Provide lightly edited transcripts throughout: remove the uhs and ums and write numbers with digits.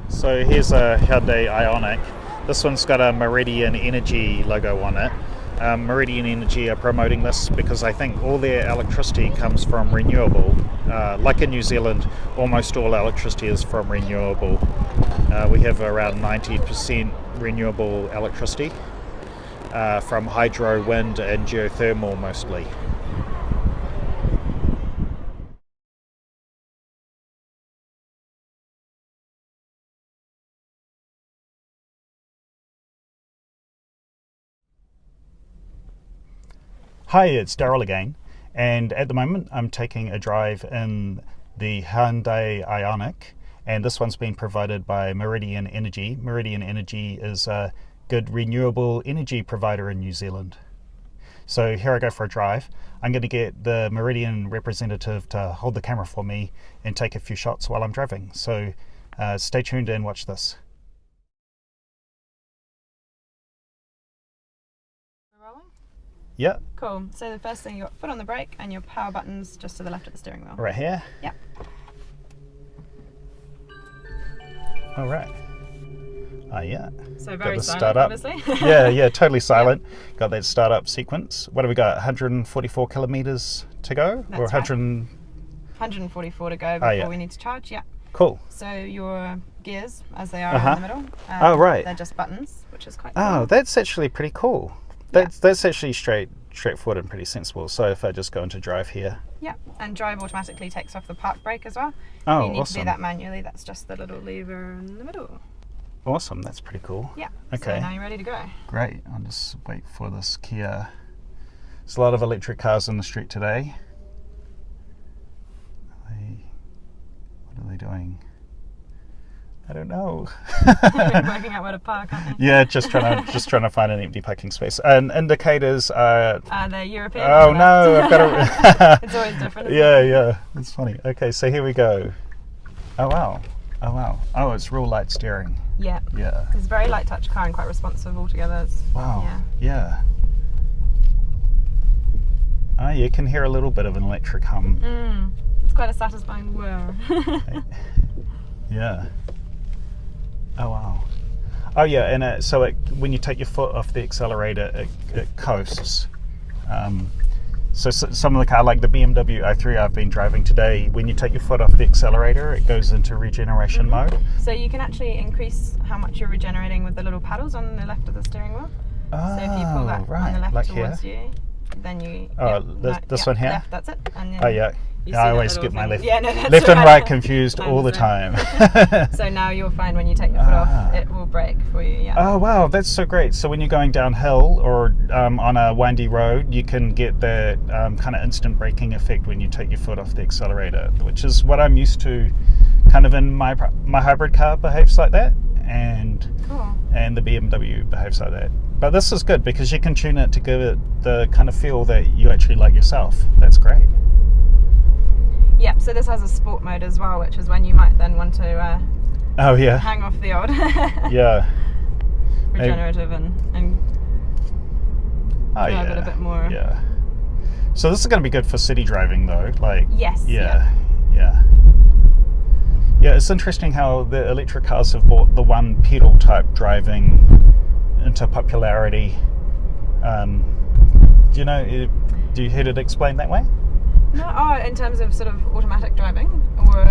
So here's a Hyundai Ioniq. This one's got a Meridian Energy logo on it. Meridian Energy are promoting this because I think all their electricity comes from renewable. Like in New Zealand, almost all electricity is from renewable. We have around 90% renewable electricity from hydro, wind and geothermal mostly. Hi, it's Daryl again, and at the moment I'm taking a drive in the Hyundai Ioniq, and this one's been provided by Meridian Energy. Meridian Energy is a good renewable energy provider in New Zealand. So here I go for a drive. I'm going to get the Meridian representative to hold the camera for me and take a few shots while I'm driving. So stay tuned and watch this. Rolling? Yeah. Cool. So the first thing, you got foot on the brake and your power buttons just to the left of the steering wheel. Right here? Yep. All right. Yeah. So very silent, startup. obviously. yeah, totally silent. Yep. Got that startup sequence. What have we got? 144 kilometers to go? That's or 100? Right. 144 to go before we need to charge, yeah. Cool. So your gears, as they are in the middle, right. they're just buttons, which is quite cool. Oh, that's actually pretty cool. That's actually straightforward and pretty sensible. So if I just go into drive here. Yeah, and drive automatically takes off the park brake as well. Oh, you need awesome. to do that manually. That's just the little lever in the middle. Awesome, that's pretty cool. Yeah. Okay. So now you're ready to go. Great. I'll just wait for this Kia. There's a lot of electric cars on the street today. What are they doing? I don't know. Working out where to park, aren't you? Yeah, just trying to find an empty parking space. And indicators are. They're European. Oh no, I've got to. It's always different. Yeah, it's funny. Okay, so here we go. Oh wow. Oh, it's real light steering. Yeah. Yeah. It's a very light touch car and quite responsive altogether. Wow. Yeah. Oh, you can hear a little bit of an electric hum. It's quite a satisfying whir. Yeah. Oh wow. Oh yeah, and so when you take your foot off the accelerator, it coasts. So some of the car, like the BMW i3 I've been driving today, when you take your foot off the accelerator, it goes into regeneration mode. So you can actually increase how much you're regenerating with the little paddles on the left of the steering wheel. Oh, so if you pull that right. on the left like towards here? you, then you... This one here? Left, that's it. And then I always get my left that's left and right confused all the time. So now you'll find when you take your foot off, it will brake for you, yeah. Oh wow, that's so great. So when you're going downhill or on a windy road, you can get the kind of instant braking effect when you take your foot off the accelerator, which is what I'm used to kind of in my hybrid car behaves like that, and cool. And the BMW behaves like that. But this is good because you can tune it to give it the kind of feel that you actually like yourself. That's great. Yep, so this has a sport mode as well, which is when you might then want to hang off the old regenerative and drive it a bit more. Yeah. So this is going to be good for city driving though. Like yes. Yeah. It's interesting how the electric cars have brought the one pedal type driving into popularity. Do you hear it explained that way? No, in terms of sort of automatic driving, or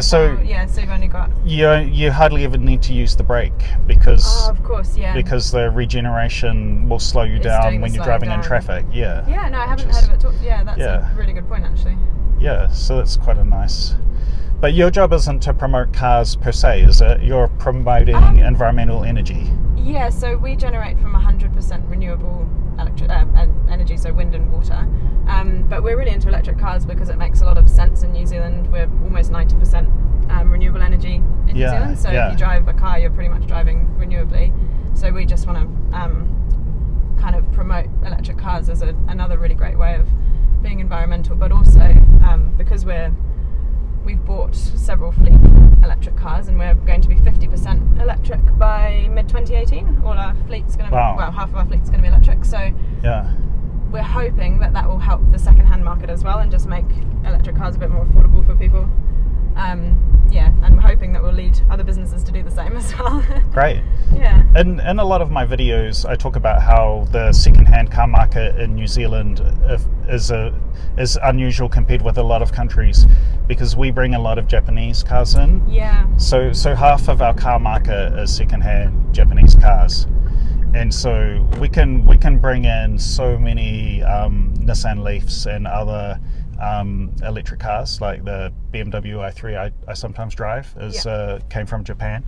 so you've only got you hardly ever need to use the brake because of course, because the regeneration will slow you down when you're driving in traffic. Yeah. Yeah, no, I haven't heard of it. That's a really good point actually. Yeah, so that's quite a nice. But your job isn't to promote cars per se, is it? You're promoting environmental energy. Yeah, so we generate from 100% renewable energy, so wind and water. But we're really into electric cars because it makes a lot of sense in New Zealand. We're almost 90% renewable energy in New Zealand. So if you drive a car, you're pretty much driving renewably. So we just want to kind of promote electric cars as another really great way of being environmental, but also because we've bought several fleet electric cars and we're going to be 50% electric by mid-2018. All our fleet's going to half of our fleet's going to be electric. So we're hoping that will help the second-hand market as well and just make electric cars a bit more affordable for people. Yeah, and we're hoping that we'll lead other businesses to do the same as well. Great. Yeah. In a lot of my videos, I talk about how the second-hand car market in New Zealand is unusual compared with a lot of countries, because we bring a lot of Japanese cars in. Yeah. So half of our car market is second-hand Japanese cars, and so we can bring in so many Nissan Leafs and other electric cars, like the BMW i3 I sometimes drive came from Japan,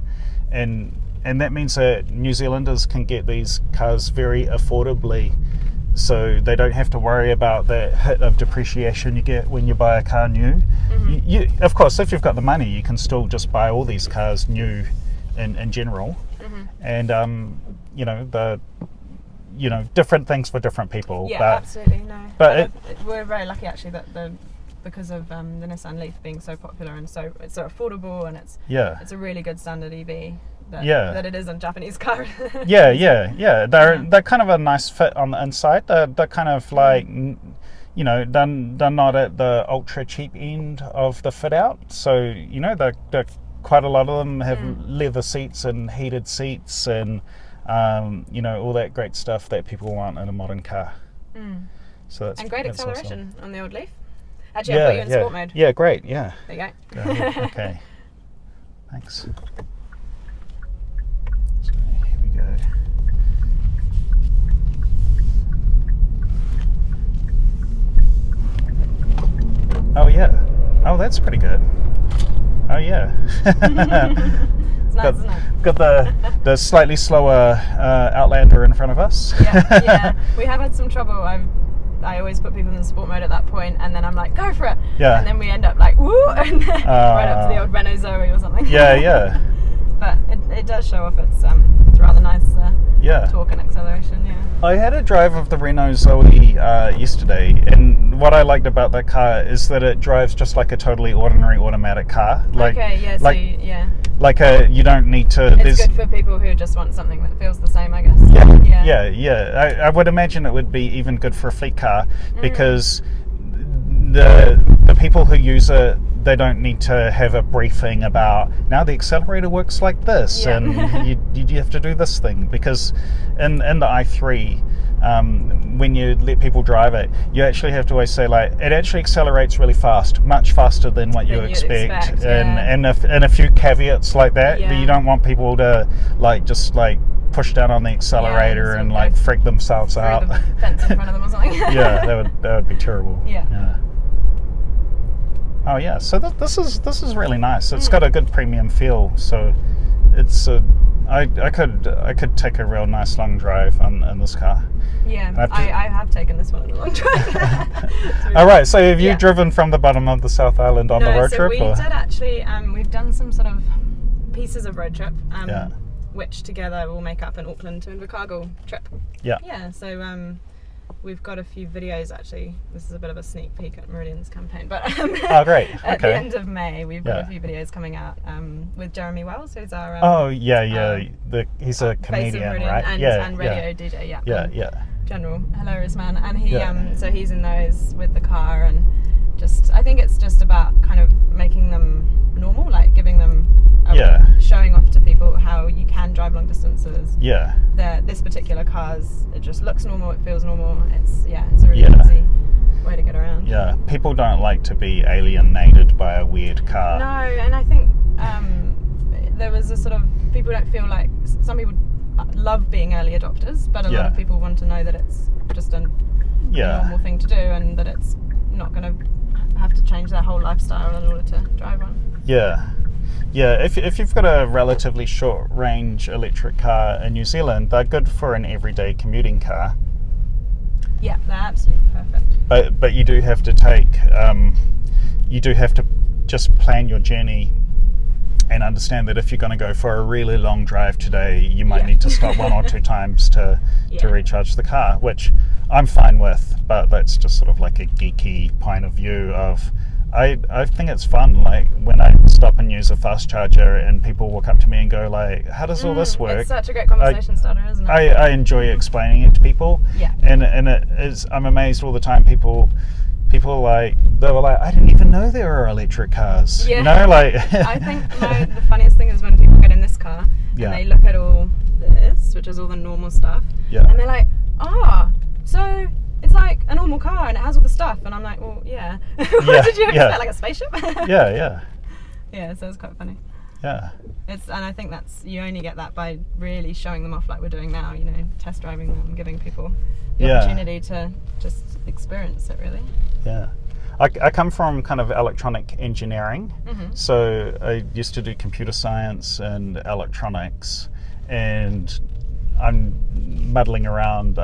and that means that New Zealanders can get these cars very affordably, so they don't have to worry about that hit of depreciation you get when you buy a car new. You of course, if you've got the money, you can still just buy all these cars new in general, and different things for different people. Yeah, but, absolutely. No, but we're very lucky actually that because of the Nissan Leaf being so popular and it's so affordable, and it's a really good standard EV. That it is a Japanese car. They're kind of a nice fit on the inside. They're kind of like, they're not at the ultra cheap end of the fit out. So they're quite a lot of them have leather seats and heated seats and all that great stuff that people want in a modern car. So that's, and great that's acceleration awesome. on the old Leaf. Actually, I've got you in sport mode. Yeah, great. Yeah. There you go. Okay. Thanks. So here we go. Oh yeah. Oh, that's pretty good. Oh yeah. It's nice, isn't it? Got the slightly slower Outlander in front of us. Yeah. We have had some trouble. I always put people in sport mode at that point, and then I'm like, go for it. Yeah. And then we end up like, woo, and right up to the old Renault Zoe or something. Yeah. But it does show off its rather nice torque and acceleration. Yeah. I had a drive of the Renault Zoe yesterday, and what I liked about that car is that it drives just like a totally ordinary automatic car. You don't need to. It's good for people who just want something that feels the same, I guess. Yeah. I would imagine it would be even good for a fleet car, because the people who use it, they don't need to have a briefing about, now the accelerator works like this, and you have to do this thing, because in the i3, when you let people drive it, you actually have to always say, like, it actually accelerates really fast, much faster than what you expect. And a few caveats like that. You don't want people to just push down on the accelerator and freak themselves out. The fence in front of them or something. Yeah, that would be terrible. Yeah. Oh yeah, so this is really nice. It's got a good premium feel, so it's I could take a real nice long drive in this car. Yeah, I have taken this one on a long drive. All right, so have you driven from the bottom of the South Island on the road trip? No, so we did actually. We've done some sort of pieces of road trip, which together will make up an Auckland to Invercargill trip. Yeah. So we've got a few videos actually. This is a bit of a sneak peek at Meridian's campaign, but oh great! Okay. At the end of May, we've got a few videos coming out with Jeremy Wells, who's our he's a comedian, right? And radio DJ. Yeah. General hilarious man, and he so he's in those with the car, and I think it's just about kind of making them normal, like giving them showing off to people how you can drive long distances. This particular car's, it just looks normal, it feels normal, it's a really easy way to get around. People don't like to be alienated by a weird car. No, and I think there was a sort of, people don't feel like, some people love being early adopters, but a lot of people want to know that it's just a normal thing to do, and that it's not going to have to change their whole lifestyle in order to drive one. If you've got a relatively short range electric car in New Zealand, they're good for an everyday commuting car. Yeah, they're absolutely perfect. But you do have to just plan your journey and understand that if you're going to go for a really long drive today, you might need to stop one or two times to recharge the car, which I'm fine with, but that's just sort of like a geeky point of view of, I think it's fun, like when I stop and use a fast charger and people walk up to me and go like, how does all this work? It's such a great conversation starter, isn't it? I enjoy explaining it to people. And it is, I'm amazed all the time, people like, they were like, I didn't even even know there are electric cars. Yeah. You know, like I think the funniest thing is when people get in this car Yeah. and they look at all this, which is all the normal stuff, Yeah. and they're like, so it's like a normal car and it has all the stuff. And I'm like, well, yeah. What did you expect, like a spaceship? Yeah. Yeah, so it's quite funny. Yeah. And I think you only get that by really showing them off like we're doing now, you know, test driving them, giving people the opportunity to just experience it, really. Yeah. I come from kind of electronic engineering, so I used to do computer science and electronics, and I'm muddling around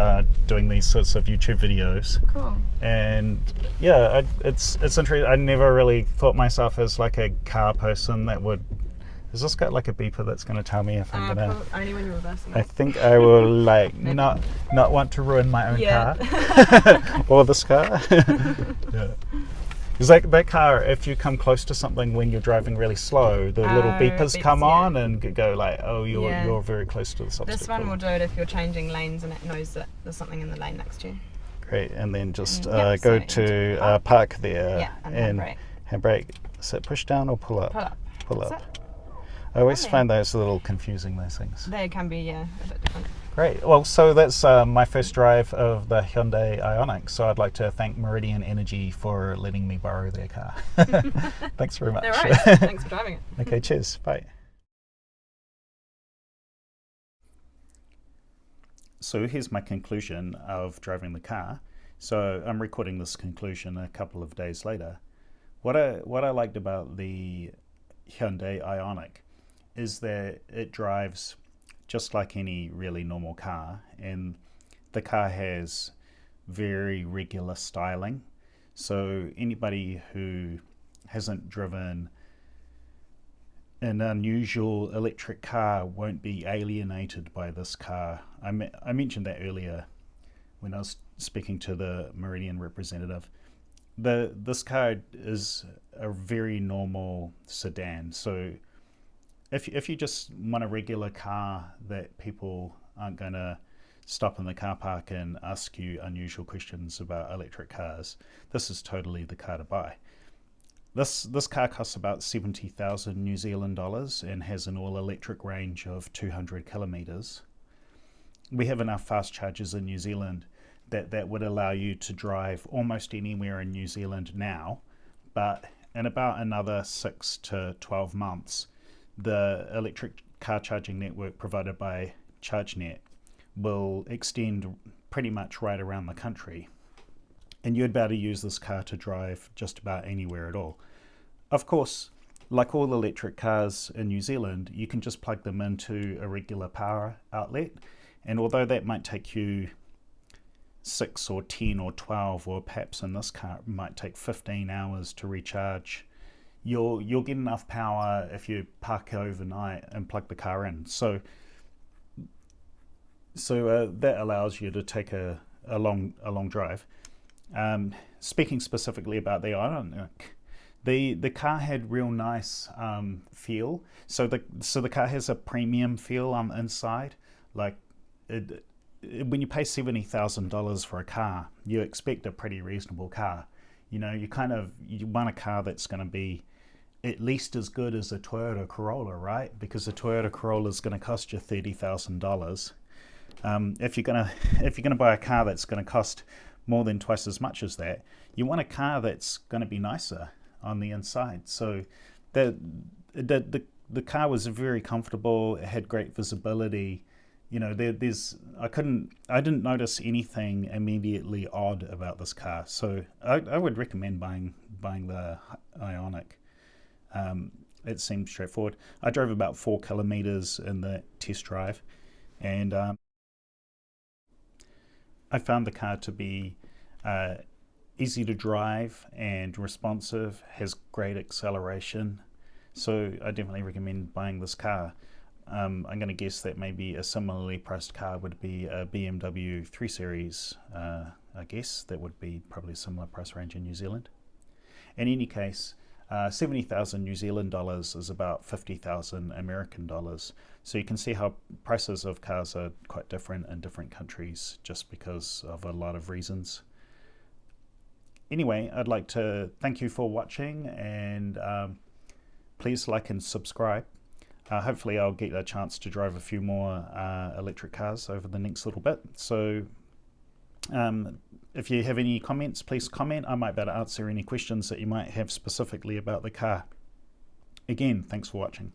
doing these sorts of YouTube videos. Cool. And yeah, it's interesting. I never really thought myself as like a car person that would. Has this got like a beeper that's going to tell me if I'm going to? Only when you're reversing. I think I will like not want to ruin my own car or this car. Yeah. Because that car, if you come close to something when you're driving really slow, the little beepers come on and go like, oh, you're very close to the obstacle. This one will do it if you're changing lanes and it knows that there's something in the lane next to you. Great, and then just go to park there. Yeah, and handbrake. Is it push down or pull up? Pull up. I always find those a little confusing, those things. They can be, a bit different. Great. Well, so that's my first drive of the Hyundai Ioniq. So I'd like to thank Meridian Energy for letting me borrow their car. Thanks very much. No worries. Thanks for driving it. Okay, cheers. Bye. So here's my conclusion of driving the car. So I'm recording this conclusion a couple of days later. What I liked about the Hyundai Ioniq is that it drives just like any really normal car, and the car has very regular styling. So anybody who hasn't driven an unusual electric car won't be alienated by this car. I mentioned that earlier when I was speaking to the Meridian representative. This car is a very normal sedan. So if you just want a regular car that people aren't going to stop in the car park and ask you unusual questions about electric cars, this is totally the car to buy. This car costs about 70,000 New Zealand dollars and has an all-electric range of 200 kilometres. We have enough fast chargers in New Zealand that would allow you to drive almost anywhere in New Zealand now, but in about another 6 to 12 months, the electric car charging network provided by ChargeNet will extend pretty much right around the country, and you'd be able to use this car to drive just about anywhere at all. Of course, like all electric cars in New Zealand, you can just plug them into a regular power outlet, and although that might take you 6 or 10 or 12, or perhaps in this car it might take 15 hours to recharge, you'll get enough power if you park overnight and plug the car in. So that allows you to take a long drive. Speaking specifically about the Ioniq, the car had real nice feel. So the car has a premium feel inside. Like when you pay $70,000 for a car, you expect a pretty reasonable car. You know, you want a car that's going to be at least as good as a Toyota Corolla, right? Because a Toyota Corolla is going to cost you $30,000. If you're gonna buy a car that's going to cost more than twice as much as that, you want a car that's going to be nicer on the inside. So the car was very comfortable. It had great visibility. You know, I didn't notice anything immediately odd about this car. So I would recommend buying the Ioniq. It seemed straightforward. I drove about 4 kilometers in the test drive, and I found the car to be easy to drive and responsive, has great acceleration. So I definitely recommend buying this car. I'm going to guess that maybe a similarly priced car would be a BMW 3 Series. I guess that would be probably a similar price range in New Zealand. In any case, 70,000 New Zealand dollars is about 50,000 American dollars. So you can see how prices of cars are quite different in different countries just because of a lot of reasons. anyway, I'd like to thank you for watching, and please like and subscribe. Hopefully I'll get a chance to drive a few more electric cars over the next little bit. So if you have any comments, please comment. I might be able to answer any questions that you might have specifically about the car. Again, thanks for watching.